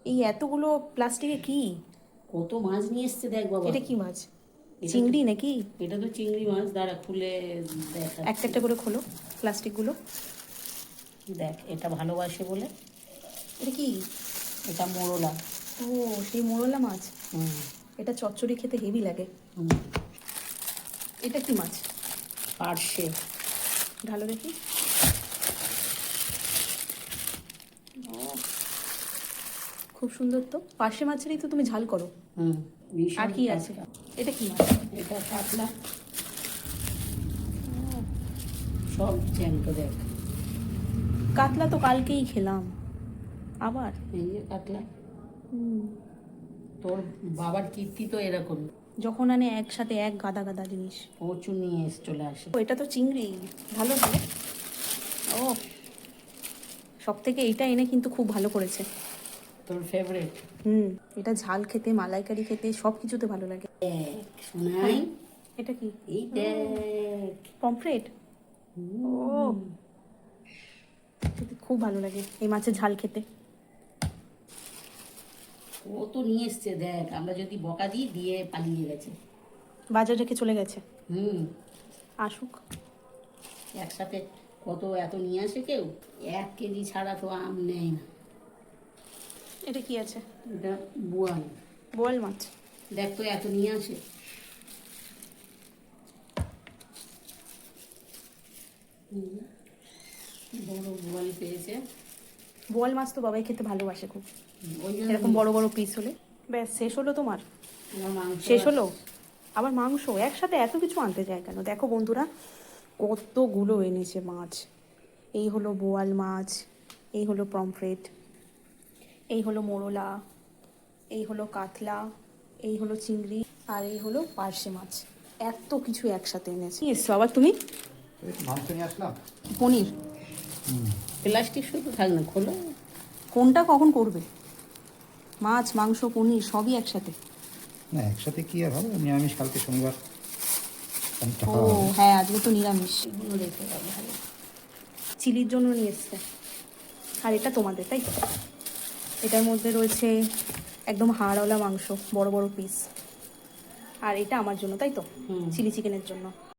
এই এতগুলো প্লাস্টিকে কি? কত মাছ নিয়ে এসছে দেখ বাবা। এটা কি মাছ? চিংড়ি নাকি? এটা তো চিংড়ি মাছ, দাঁড়া খুলে একটা দেখাচ্ছি। একটা করে খোলো প্লাস্টিকগুলো। দেখ, এটা ভালোবাসে বলে। এটা কি? এটা মোরলা। ও, সেই মোরলা মাছ। হুম এটা চচ্চড়ি খেতে হেভি লাগে। হুম। এটা কি মাছ? পার্শে। ঢালো দেখি। ও, খুব সুন্দর তো। পার্শে মাছেরই তো তুমি ঝাল করো। হুম। আর ভীষণ কি আছে? টাটকা। এটা কি মাছ? এটা কাতলা। সব জ্যান্ত দেখ। কাতলা তো কালকেই খেলাম আবার। এই যে কাতলা। হুম। তোর বাবার কীর্তি তো এরকম, যখন আনে একসাথে এক গাদা গাদা জিনিস। প্রচুর নিয়ে চলে আসে। ও, এটা তো চিংড়ি। ভালো ভালো। ও, সব থেকে এইটা এনে কিন্তু খুব ভালো করেছে। তোর ফেভারিট। হুম। এটা ঝাল খেতে, মালাইকারি খেতে, সব কিছুতে ভালো লাগে। দেখ শোনাই। এটা কি? এই দেখ। পমফ্রেট। ও, খেতে খুব ভালো লাগে এই মাছের ঝাল খেতে। ও তো নিয়ে এসছে দেখ, আমরা যদি বকা দিই দিয়ে পালিয়ে গেছে। বাজার রেখে চলে গেছে। হুম। আসুক। একসাথে কত এত নিয়ে আসে কেউ? 1 কেজি ছাড়া তো আম নেয় না। এটা কি আছে? এটা বোয়াল। বোয়াল মাছ। দেখ তো এত নিয়ে আসে। বড় বোয়াল পেয়েছে। বোয়াল মাছ তো বাবাই খেতে ভালোবাসে খুব। ওই জন্য এরকম বড় বড় পিস হলে। ব্যাস, শেষ হলো তোমার? আমার মাংস শেষ হলো? আবার মাংস? একসাথে এত কিছু আনতে যায় কেন? দেখো বন্ধুরা, কতগুলো এনেছে মাছ। এই হলো বোয়াল মাছ, এই হলো পমফ্রেট, এই হলো মোরলা, এই হলো কাতলা, এই হলো চিংড়ি, আর এই হলো পার্শে মাছ। এত কিছু একসাথে এনেছে। কি এসছো আবার তুমি? মাংস নিয়ে আসলাম। পনির? প্লাস্টিক শুধু থাক না, খোলো। কোনটা কখন করবে? মাছ, মাংস, পনির সবই একসাথে? না, একসাথে কি আর হবে, নিরামিষ কালকে শনিবার। ও হ্যাঁ, আজকে তো নিরামিষ। এগুলো রেখে দাও ভালো। চিলির জন্য নিয়ে এসছে। আর এটা তোমাদের, তাই তো? এটার মধ্যে রয়েছে একদম হাড়ওয়ালা মাংস, বড় বড় পিস। আর এটা আমার জন্য, তাই তো? হুম। চিলি চিকেনের জন্য।